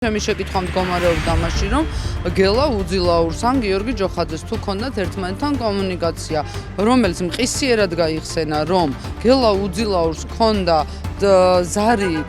ჩემი შეკითხვა მდგომარეობდა მაშინ, რომ გელა უძილაურს ან გიორგი ჯოხაძეს თუ ქონდათ ერთმანეთთან კომუნიკაცია, რომელიც მყისიერად გაიხსენა, რომ გელა უძილაურს ქონდა ზარი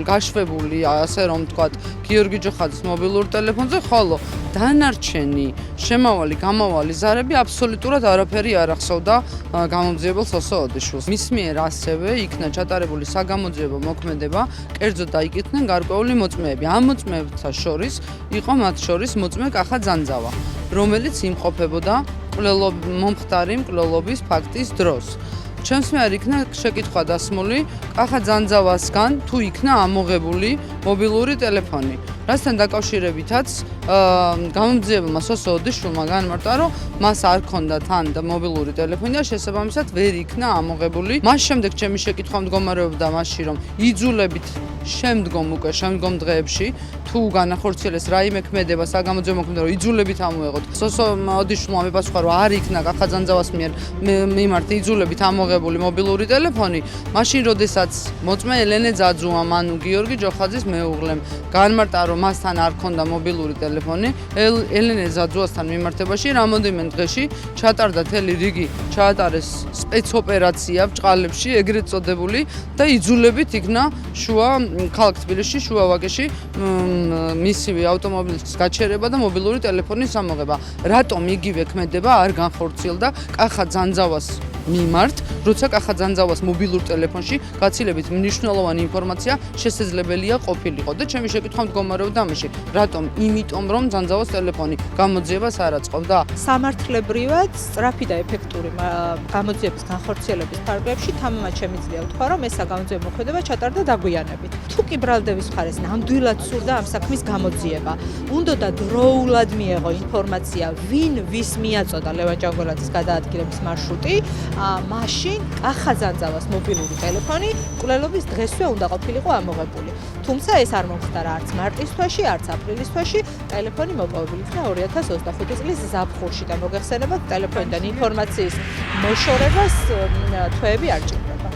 გაშვებული, ასე რომ ვთქვათ, გიორგი ჯოხაძის მობილურ ტელეფონზე, ხოლო დანარჩენი შემავალი, გამავალი ზარები აბსოლუტურად არაფერი არ ახსოვდა გამოძიებელ სოსო ოდიშვილს. მის მიერ ასევე იქნა ჩატარებული საგამოძიებო მოქმედება, კერძოდ დაიკითხნენ გარკვეული მოწმეები. ამ მოწმეებთა შორის იყო მათ შორის მოწმე კახა ძანძავა, რომელიც იმყოფებოდა მომხდარი მკვლელობის ფაქტის დროს. ჩემს მიერ იქნა შეკითხვა დასმული კახა ძანძავასგან თუ იქნა ამოღებული მობილური ტელეფონი. რასთან დაკავშირებითაც გამოძიებელმა სოსო ოდიშვილმა განმარტა, რომ მას არ ჰქონდა თან მობილური ტელეფონი და შესაბამისად ვერ იქნა ამოღებული. მას შემდეგ ჩემი შეკითხვა მდგომარეობდა მაშინ, რომ იძულებით შემდგომ დღეებში თუ განახორციელეს რაიმე ქმედება საგამოძიებო მოქმედება, იძულებით ამოეღოთ. სოსო ოდიშვილმა მიპასუხა, რომ არ იქნა კახა ძანძავას მიერ მიმართ იძულებით ამოღებული მობილური ტელეფონი, მაშინ როდესაც მოწმე ელენე ძაძუამ, ანუ გიორგი ჯოხაძის მეუღლემ განმარტა, რომ მასთან არ ჰქონდა მობილური ტელეფონი, ელენე ძაძუასთან მიმართებაში რამოდენიმე დღეში ჩატარდა მთელი რიგი ჩაატარეს სპეცოპერაცია ბჭყალებში, ეგრეთ წოდებული და იძულებით იქნა ქალაქ თბილისში, შუა ვაკეში მისივე ავტომობილის გაჩერება და მობილური ტელეფონის ამოღება. რატომ იგივე ქმედება არ განხორციელდა კახა ძანძავას მიმართ, როცა კახა ძანძავას მობილურ ტელეფონში გაცილებით მნიშვნელოვანი ინფორმაცია შესაძლებელია ყოფილიყო და ჩემი შეკითხვა მდგომარეობდა ამაში, რატომ? იმიტომ, რომ ძანძავას ტელეფონი გამოძიებას არ აწყობდა. სამართლებრივად სწრაფი და ეფექტური გამოძიების განხორციელების ფარგლებში თამამად შემიძლია ვთქვა, რომ ეს საგამოძიებო მოქმედება ჩატარდა დაგვიანებით. თუ კი ბრალდების მხარეს ნამდვილად სურდა ამ საქმის გამოძიება, უნდოდა დროულად მიეღო ინფორმაცია, ვის მიაწოდა ლევან ჭავჭავაძის გადაადგილების მარშრუტი, მაშინ კახა ძანძავას მობილური ტელეფონი მკვლელობის დღესვე უნდა ყოფილიყო ამოღებული. თუმცა ეს არ მომხდარა არც მარტის თვეში, არც აპრილის თვეში. ტელეფონი მოპოვებული იქნა 2025 წლის ზაფხულში და მოგეხსენებათ, ტელეფონიდან ინფორმაციის მოშორებას თვეები არ ჭირდება.